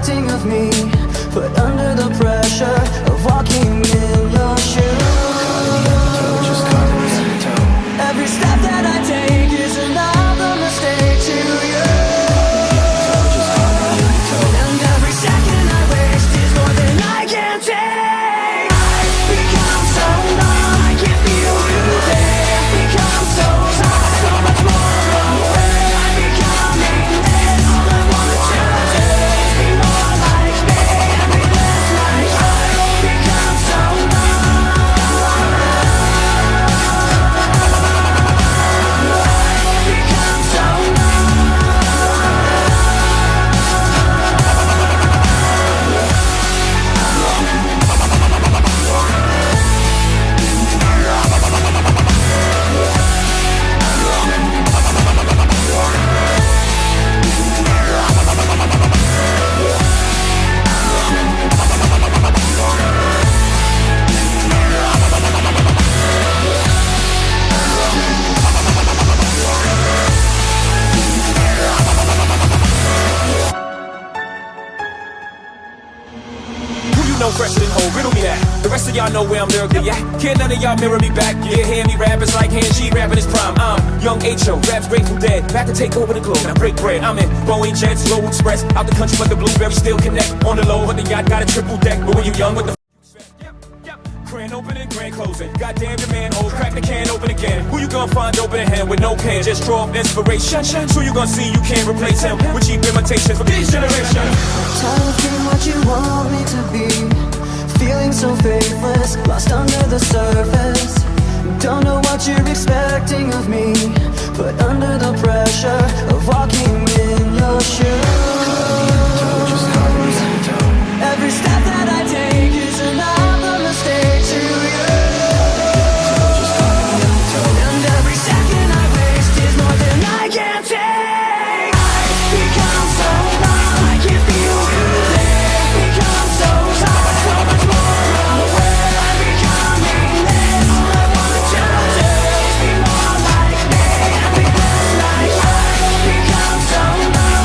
expecting of me? Put under the pressure of walking in your shoes. Every step that I take is another mistake to you. And every second I waste is more than I can take. I've become so numb, I can't feel you there. I've become so tired, so much more aware. I'm becoming this, all I want to do is be more like me and be less like you. I've become so numb. I've become so numb. Who you know fresher than whole? Riddle me that. The rest of y'all know where I'm lyrically at. Can't none of y'all mirror me back. Yeah, hear me rap, it's like hand G rapping his prime. I'm young H.O., raps Grateful Dead. Back to take over the globe, now break bread. I'm in Boeing Jets, Global Express. Out the country, but the blueberries still connect. On the low, but the yacht got a triple deck. But when you young, what the grand opening, grand closing. Goddamn your manhole, crack the can open again. Who you gonna find open in hand with no pen? Just draw up inspiration. Who you gonna see you can't replace him with cheap imitations from this generation. Tired of being what you want me to be, feeling so faithless, lost under the surface. Don't know what you're expecting of me, put under the pressure of walking in your shoes. Every step that I take is another mistake to you. And every second I waste is more than I can take. I've become so numb, I can't feel you there. I've become so tired, so much more aware. I'm becoming this, all I want to do is be more like me and be less like you. I've become so numb.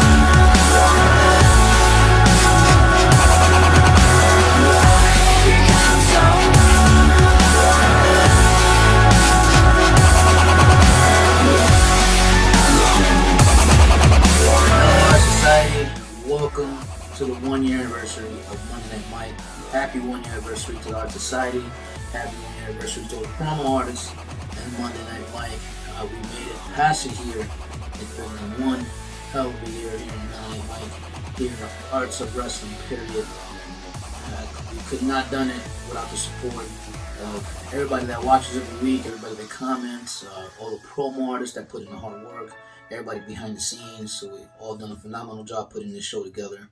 Society, welcome to the 1-year anniversary of Monday Night Mike. Happy 1-year anniversary to the Art Society. Happy 1-year anniversary to the promo artists and Monday Night Mike. We made it past a year. It's been one hell of a year here in Monday Night Mike, here in the arts of wrestling, period. We could not have done it without the support of everybody that watches every week, everybody that comments, all the promo artists that put in the hard work, everybody behind the scenes. So we all done a phenomenal job putting this show together.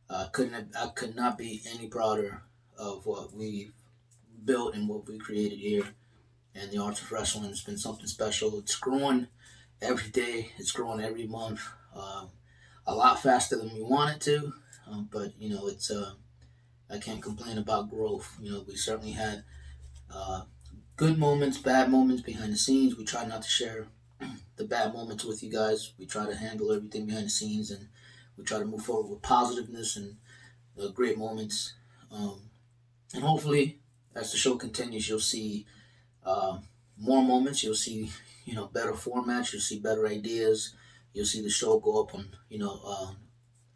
I could not be any prouder of what we built and what we created here. And the arts of wrestling has been something special. It's growing every day. It's growing every month. A lot faster than we want it to. But you know, it's I can't complain about growth. You know, we certainly had good moments, bad moments behind the scenes. We try not to share the bad moments with you guys. We try to handle everything behind the scenes, and we try to move forward with positiveness and great moments. And hopefully, as the show continues, you'll see more moments. You'll see, you know, better formats. You'll see better ideas. You'll see the show go up on, you know,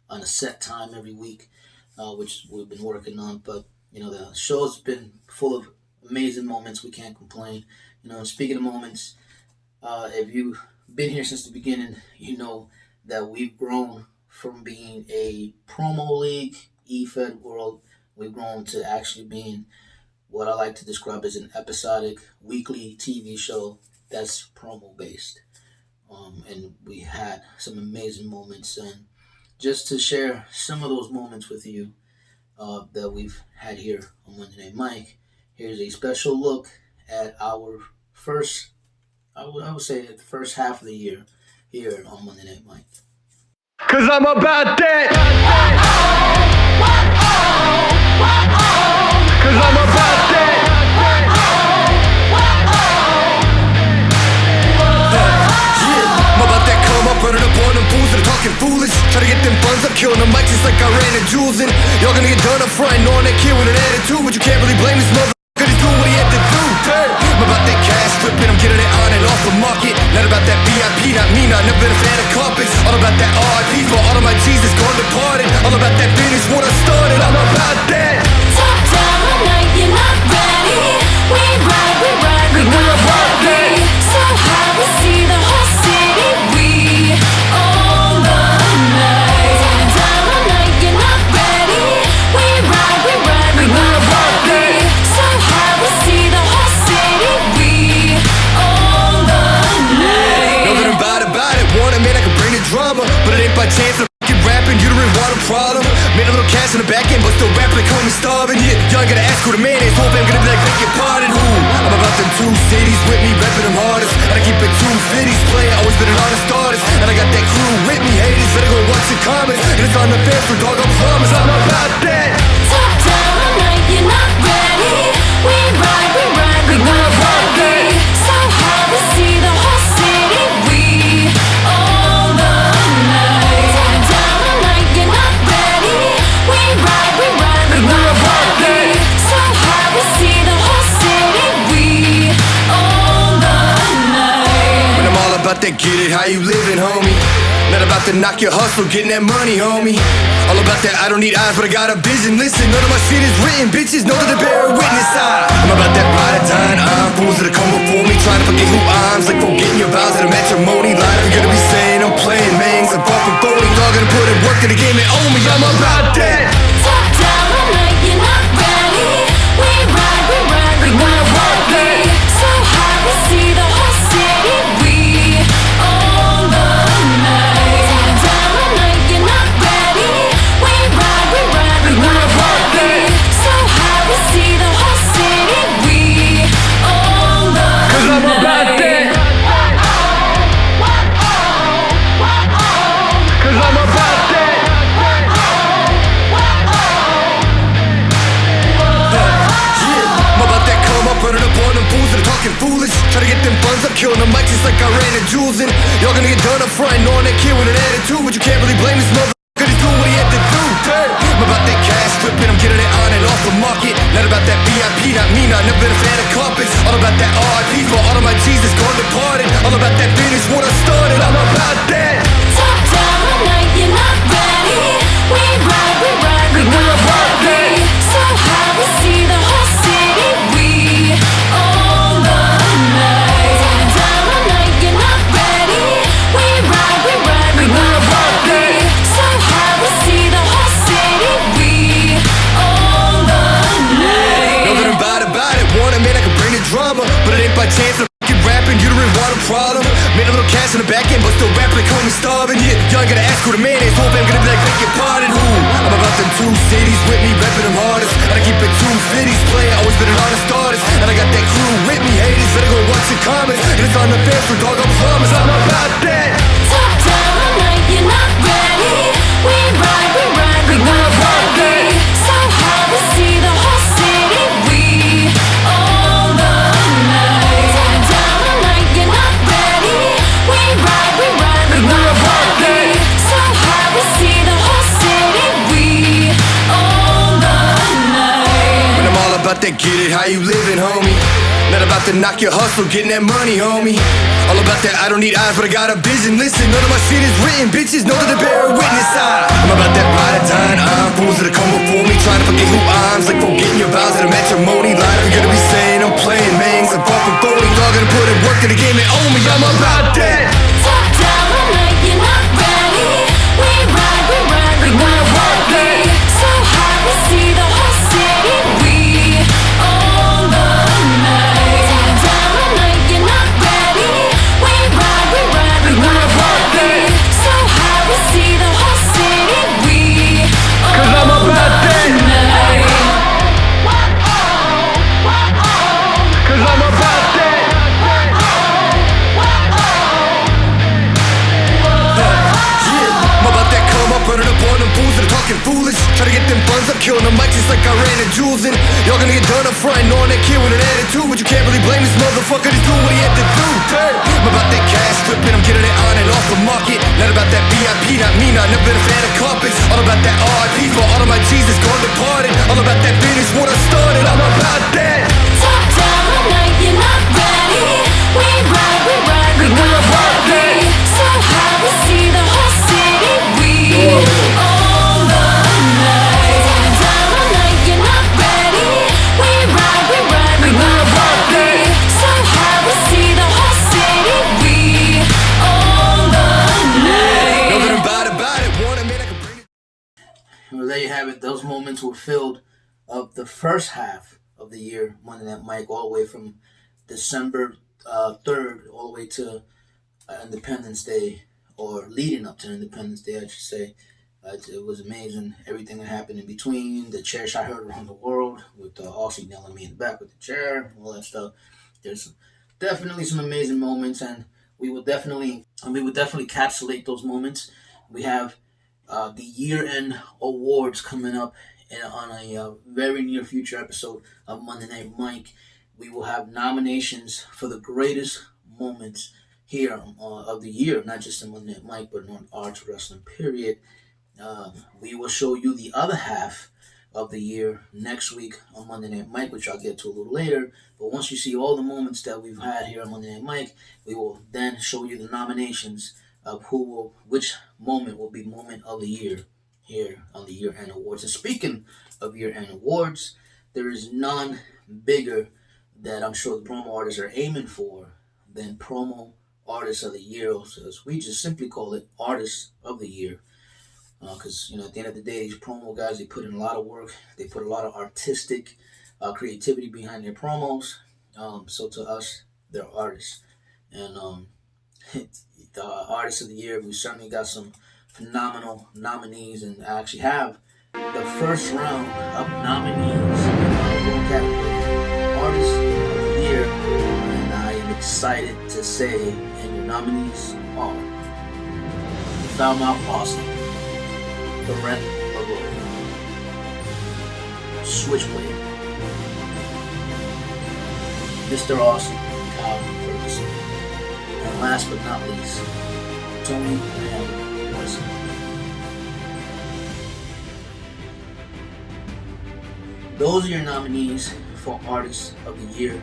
on a set time every week, which we've been working on. But you know, the show's been full of amazing moments. We can't complain. You know, speaking of moments, if you've been here since the beginning, you know that we've grown from being a promo league, eFed world. We've grown to actually being what I like to describe as an episodic weekly TV show that's promo based. And we had some amazing moments. And just to share some of those moments with you that we've had here on Monday Night Mike, here's a special look at our first, I would say, the first half of the year here on Monday Night Mike. Cause I'm about that. Cause I'm about that. I'm about that come up, running up on them fools that are talking foolish. Try to get them funds up, killing them mics and just like I ran the jewels in. Y'all gonna get done up front, knowing that kid with an attitude, but you can't really blame this motherfucker, he's doing what he had to do. I'm about that cash flipping, I'm getting it on and off the market. Not about that VIP, not me, not never been a fan of carpets. All about that RIP for all of my Jesus gone departed. All about that business, what I started, I'm about that. Top down all night, you're not ready. We ride, we're not heavy. So high, we see the whole city. We own the night. Top down all night, you're not ready. We ride, we're not heavy. So high, we see the whole city. We own the night. Know that I'm about it, want it, man, I can bring the drama, but it ain't by chance I'm f***ing rapping, you don't really want a problem. Made a little cash in the back end, but still rapping like homie starving. Yeah, y'all gonna ask who the man is, hope I'm gonna be like, beg your pardon, who? I'm about them two cities with me, repping them hardest, and I keep it 250s playing, always been an honest artist, and I got that crew with me, haters, better go watch the comments, and it's on the fence for dog, I promise, I'm about that. Top down all night, you're not ready. We ride, we're not heavy. So high, we see the whole city. We own the night. Top down all night, you're not ready. We ride, we're not heavy. So high, we see the whole city. We own the night. When I'm all about that get it, how you living, homie? Not about to knock your hustle, getting that money, homie. All about that I don't need eyes, but I got a vision. Listen, none of my shit is written, bitches know that they bear witness. I'm about that ride or die, fools that come before me, trying to forget who I'm. It's like forgetting your vows at a matrimony line. I'm gonna be saying I'm playing mangs, I'm fucking phony. Y'all gonna put in work to the game and own me, I'm about that. Top down all night, you're not ready. We ride, we're not heavy. So high, we see the whole city. We own the night. Top down all night, you're not ready. We ride, we're not heavy. So high, we see the whole city. We own the night. 'Cause I'm about that. 'Cause I'm about that. I'm about that come up, running up on them fools that are talking foolish. Try to get them funds up, killing them mics just like I ran the jewels in. Y'all gonna get done up front, knowing that kid with an attitude, but you can't really blame this motherfucker, he's doing what he had to do. I'm about that cash flipping, I'm getting it on and off the market. Not about that VIP, not me, not never been a fan of carpets. All about that RIP for all of my Jesus gone departed. All about that business, what I started, I'm about that. Top down all night, you're not ready. We ride, we're not heavy. So high, we see the whole city. We own the night. Top down all night, you're not ready. We ride, we're not heavy. So high, we see the whole city. We own the night. Know that I'm about it, want it, man, I can bring the drama, but it ain't by chance I'm f***ing rapping, you don't really want a problem. Made a little cash in the back end, but still rapping like homie starving. Yeah, y'all gonna ask who the man is, hope I'm gonna be like, beg your pardon, who? I'm about them two cities with me, repping them hardest, and I keep it 250s playing, always been an honest artist, and I got that crew with me, haters, better go watch the comments, and it's on the fence for dog, I promise, I'm about that. Top down all night, you're not ready. We ride, we're not heavy. So high, we see the whole city. We own the night. Top down all night, you're not ready. We ride, we're not heavy. So high, we see the whole city. We own the night. When I'm all about that get it, how you living, homie? Not about to knock your hustle, getting that money, homie. All about that I don't need eyes, but I got a vision. Listen, none of my shit is written, bitches know that they bear witness. I'm about that ride or die, fools that come before me, trying to forget who I'm. It's like forgetting your vows at a matrimony line. I'm gonna be saying I'm playing mangs, I'm fucking phony. Y'all gonna put in work to the game and own me, I'm about that. Top down all night, you're not ready. We ride, we're not heavy. So high, we see the whole city. We own the night. Top down all night, you're not ready. We ride, we're not heavy. So high, we see the whole city. We own I'm about the that. night. 'Cause I'm about that. I'm about that come up, running up on them fools that are talking foolish. Try to get them funds up, killing them mics just like I ran the jewels in. Y'all gonna get done up front, knowing that kid with an attitude, but you can't really blame this motherfucker, he's doing what he had to do. I'm about that cash flipping, I'm getting it on flying off the market. Not about that VIP, not me, not never been a fan of carpets. All about that RIP for all of my Jesus gone departed. All about that finish what I started, I'm about that. Top down all night, you're not ready. We ride, we go heavy. So high, we see the whole city. We own the night. Top down all night, you're not ready. We ride, we go heavy. So high, we see the whole city. We own the night. Nothing about it, wanna mean I can bring it. Well, there you have it. Those moments were filled of the first half of the year, Monday Night Mike, all the way from December 3rd all the way to Independence Day, or leading up to Independence Day, I should say. It was amazing. Everything that happened in between, the chair shot heard around the world, with Aussie nailing me in the back with the chair, all that stuff. There's definitely some amazing moments, and we will definitely encapsulate those moments. We have the year-end awards coming up on a very near future episode of Monday Night Mike. We will have nominations for the greatest moments here of the year, not just in Monday Night Mike, but on arts wrestling, period. We will show you the other half of the year next week on Monday Night Mike, which I'll get to a little later. But once you see all the moments that we've had here on Monday Night Mike, we will then show you the nominations of which moment will be moment of the year here on the year-end awards. And speaking of year-end awards, there is none bigger that I'm sure the promo artists are aiming for than promo artist of the year. So we just simply call it artist of the year. Because, at the end of the day, these promo guys, they put in a lot of work. They put a lot of artistic creativity behind their promos. So to us, they're artists. And the artist of the year, we certainly got some phenomenal nominees. And I actually have the first round of nominees in our World category, artist of the year. And I am excited to say, and your nominees are the Foulmouth Austin, the Rent LaRoe, Switchblade, Mr. Austin, Kyle Ferguson, and last but not least, Tony the Hammer Wilson. Those are your nominees for Artist of the Year.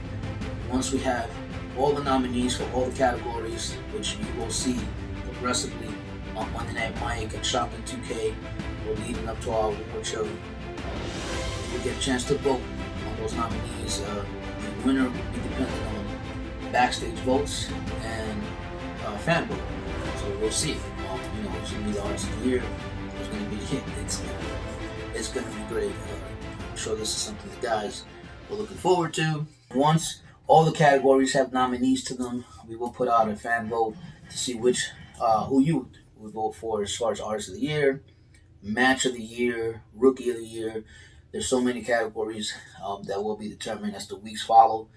Once we have all the nominees for all the categories, which you will see progressively on Monday Night Mike and Shopping 2K, or leading up to our award show, you'll get a chance to vote on those nominees. The winner will be dependent on backstage votes and fan vote. So we'll see. It's going to be the Artist of the Year. It's going to be great. I'm sure this is something the guys are looking forward to. Once all the categories have nominees to them, we will put out a fan vote to see who you would vote for as far as Artist of the Year, Match of the Year, Rookie of the Year. There's so many categories that will be determined as the weeks follow.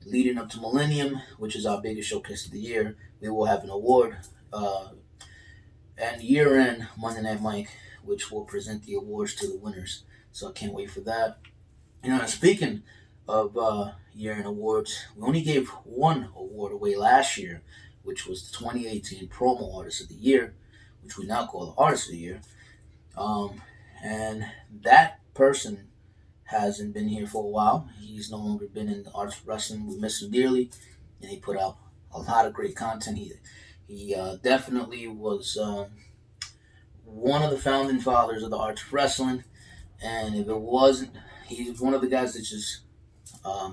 Leading up to Millennium, which is our biggest showcase of the year, we will have an award. And year-end Monday Night Mike, which will present the awards to the winners. So I can't wait for that. Speaking of year-end awards, we only gave one award away last year, which was the 2018 Promo Artist of the Year, which we now call the Artist of the Year. And that person hasn't been here for a while. He's no longer been in the arts wrestling. We miss him dearly, and he put out a lot of great content. He definitely was one of the founding fathers of the arts wrestling, and if it wasn't, he's one of the guys that just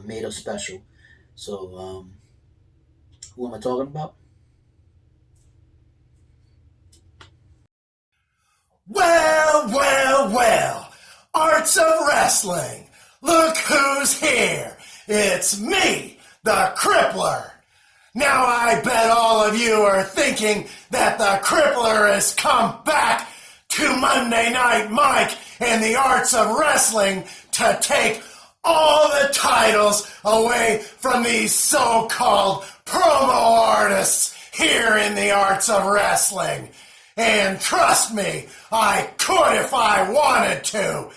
made us special. So, who am I talking about? Well, Arts of Wrestling. Look who's here. It's me, the Crippler. Now I bet all of you are thinking that the Crippler has come back to Monday Night Mike and the Arts of Wrestling to take all the titles away from these so-called promo artists here in the Arts of Wrestling. And trust me, I could if I wanted to.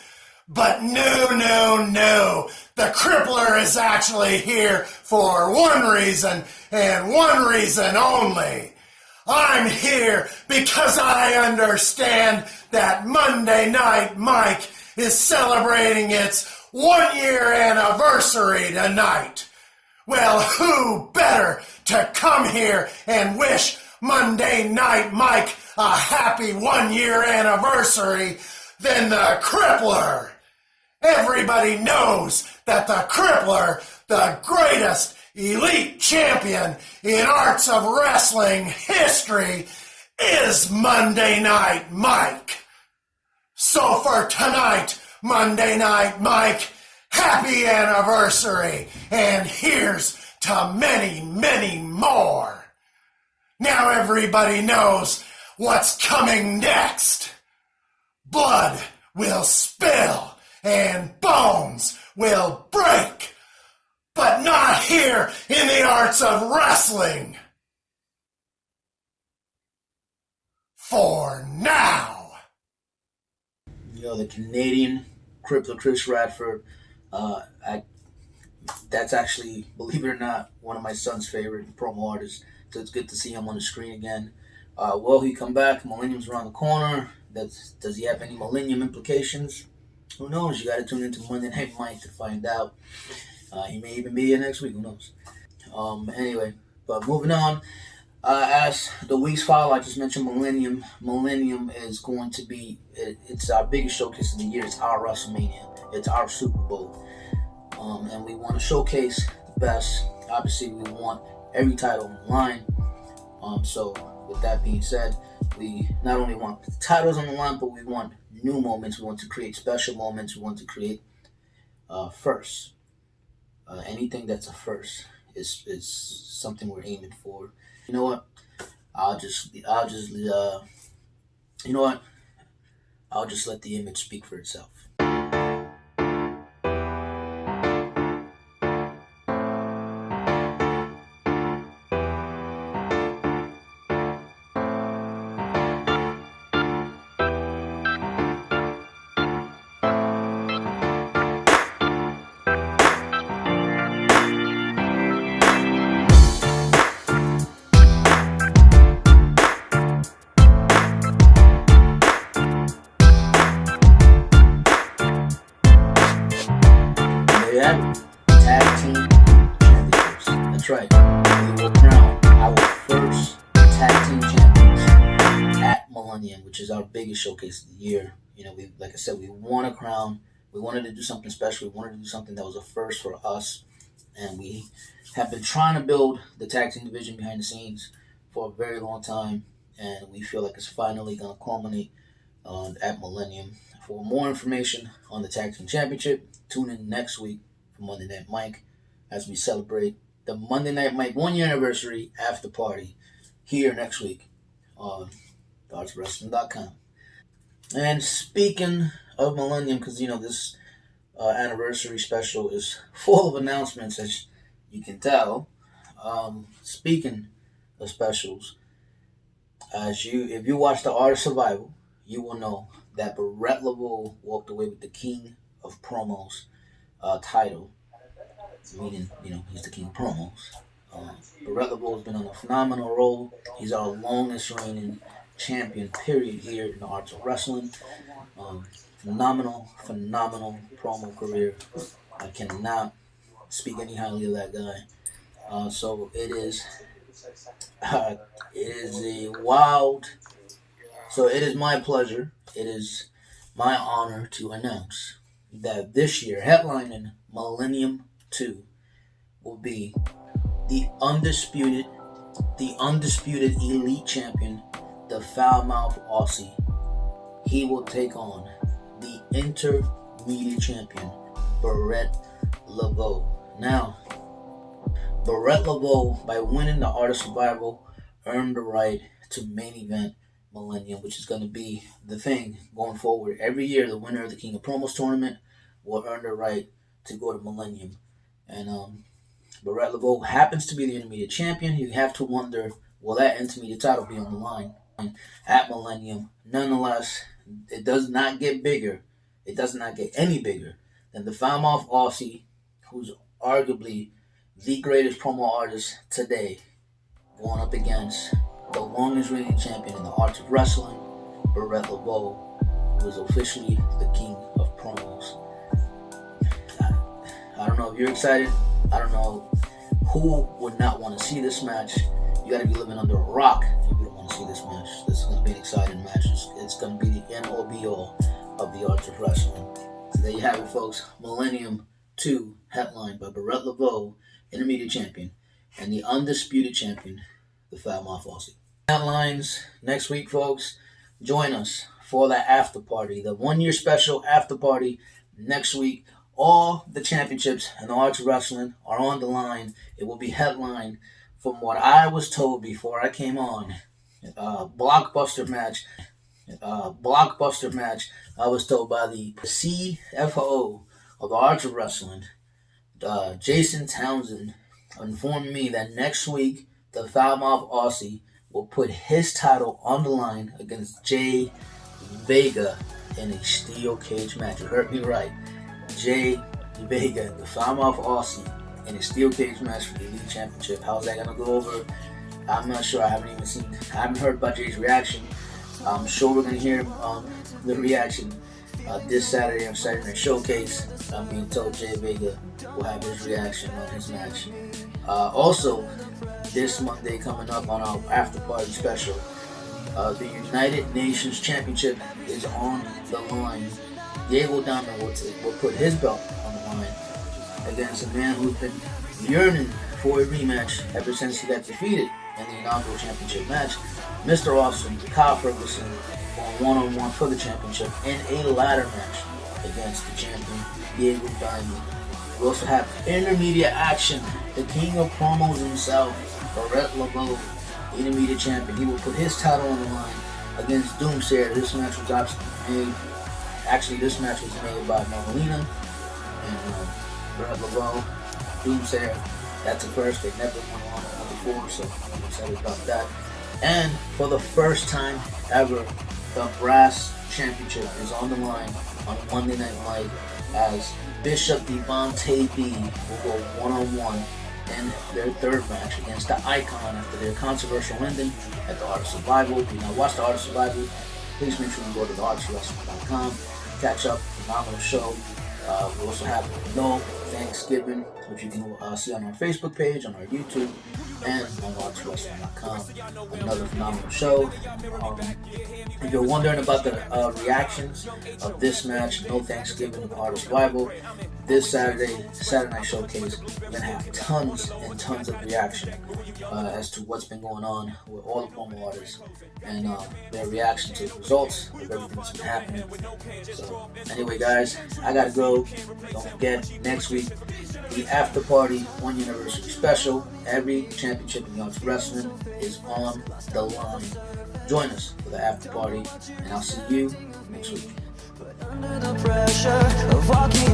But no. The Crippler is actually here for one reason, and one reason only. I'm here because I understand that Monday Night Mike is celebrating its 1 year anniversary tonight. Well, who better to come here and wish Monday Night Mike a happy 1 year anniversary than the Crippler? Everybody knows that the Crippler, the greatest elite champion in arts of wrestling history, is Monday Night Mike. So for tonight, Monday Night Mike, happy anniversary, and here's to many, many more. Now everybody knows what's coming next. Blood will spill and bones will break, but not here in the arts of wrestling. For now. The Canadian Crippler Chris Radford. That's actually, believe it or not, one of my son's favorite promo artists. So it's good to see him on the screen again. Will he come back? Millennium's around the corner. Does he have any Millennium implications? Who knows? You got to tune into Monday Night Mike to find out. He may even be here next week. Who knows? Anyway, but moving on. As the weeks follow, I just mentioned Millennium. Millennium is going to be, it's our biggest showcase of the year. It's our WrestleMania. It's our Super Bowl. And we want to showcase the best. Obviously, we want every title on the line. So, with that being said, we not only want the titles on the line, but we want new moments. We want to create special moments. We want to create firsts. Anything that's a first is something we're aiming for. You know what? I'll just let the image speak for itself. Tag Team Championships. That's right. We will crown our first Tag Team Champions at Millennium, which is our biggest showcase of the year. Like I said, we want to crown. We wanted to do something special. We wanted to do something that was a first for us. And we have been trying to build the Tag Team division behind the scenes for a very long time. And we feel like it's finally going to culminate at Millennium. For more information on the Tag Team Championship, tune in next week for Monday Night Mike as we celebrate the Monday Night Mike 1 year anniversary after party here next week on DartsWrestling.com. And speaking of Millennium, because this anniversary special is full of announcements, as you can tell. Speaking of specials, if you watch the Art of Survival, you will know that Brett LeBeau walked away with the King of Promos title, meaning he's the King of Promos. Brett LeBeau has been on a phenomenal roll. He's our longest reigning champion, period, here in the arts of wrestling. Phenomenal promo career. I cannot speak any highly of that guy. So it is a wild. So it is my pleasure. It is my honor to announce that this year, headlining Millennium 2, will be the undisputed elite champion, the foul-mouthed Aussie. He will take on the intermediate champion, Brett LeBeau. Now, Brett LeBeau, by winning the Art of Survival, earned the right to main event Millennium, which is going to be the thing going forward. Every year, the winner of the King of Promos tournament will earn the right to go to Millennium. And Brett LeBeau happens to be the intermediate champion. You have to wonder, will that intermediate title be on the line at Millennium? Nonetheless, it does not get bigger. It does not get any bigger than the foul-mouthed Aussie, who's arguably the greatest promo artist today, going up against the longest reigning champion in the arts of wrestling, Barrett LeBeau, who is officially the king of promos. I don't know if you're excited. I don't know who would not want to see this match. You got to be living under a rock if you don't want to see this match. This is going to be an exciting match. It's going to be the end all be all of the arts of wrestling. So there you have it, folks. Millennium 2, headlined by Barrett LeBeau, intermediate champion, and the undisputed champion, the Fat Mouth Aussie. Headlines next week, folks. Join us for that after party, the 1 year special after party next week. All the championships in the arts of wrestling are on the line. It will be headlined, from what I was told before I came on, blockbuster match. I was told by the CFO of the arts of wrestling, Jason Townsend, informed me that next week the Foul Mouth Aussie will put his title on the line against Jay Vega in a steel cage match. You heard me right. Jay Vega, the Foul Mouth Aussie, in a steel cage match for the Elite Championship. How's that gonna go over? I'm not sure. I haven't heard about Jay's reaction. I'm sure we're gonna hear the reaction this Saturday on Saturday Night Showcase. I'm being told Jay Vega will have his reaction on his match. Also, this Monday coming up on our after party special, the United Nations Championship is on the line. Diego Diamond will put his belt on the line against a man who's been yearning for a rematch ever since he got defeated in the inaugural championship match. Mr. Awesome, Kyle Ferguson, going one-on-one for the championship in a ladder match against the champion, Diego Diamond. We also have intermediate action. The king of promos himself, Barrett LeBeau, intermediate champion. He will put his title on the line against Doomsayer. This match was made by Marlena and Barrett LeBeau. Doomsayer, that's a first. They never won on before, so I'm excited about that. And for the first time ever, the Brass Championship is on the line on Monday Night Live as Bishop Devontae B will go one-on-one in their third match against the Icon after their controversial ending at the Art of Survival. If you now watch the Art of Survival, please make sure you go to theartswrestling.com. Catch up, phenomenal show. We also have No Thanksgiving, which you can see on our Facebook page, on our YouTube, and on artswrestling.com. Another phenomenal show. If you're wondering about the reactions of this match, No Thanksgiving, Art of Survival, this Saturday Night Showcase, we're going to have tons and tons of reaction as to what's been going on with all the promo artists and their reaction to the results of everything that's been happening. So, anyway, guys, I gotta go. Don't forget, next week, the after party 1 year anniversary special. Every championship in Arts Wrestling is on the line. Join us for the after party, and I'll see you next week. Under the pressure of walking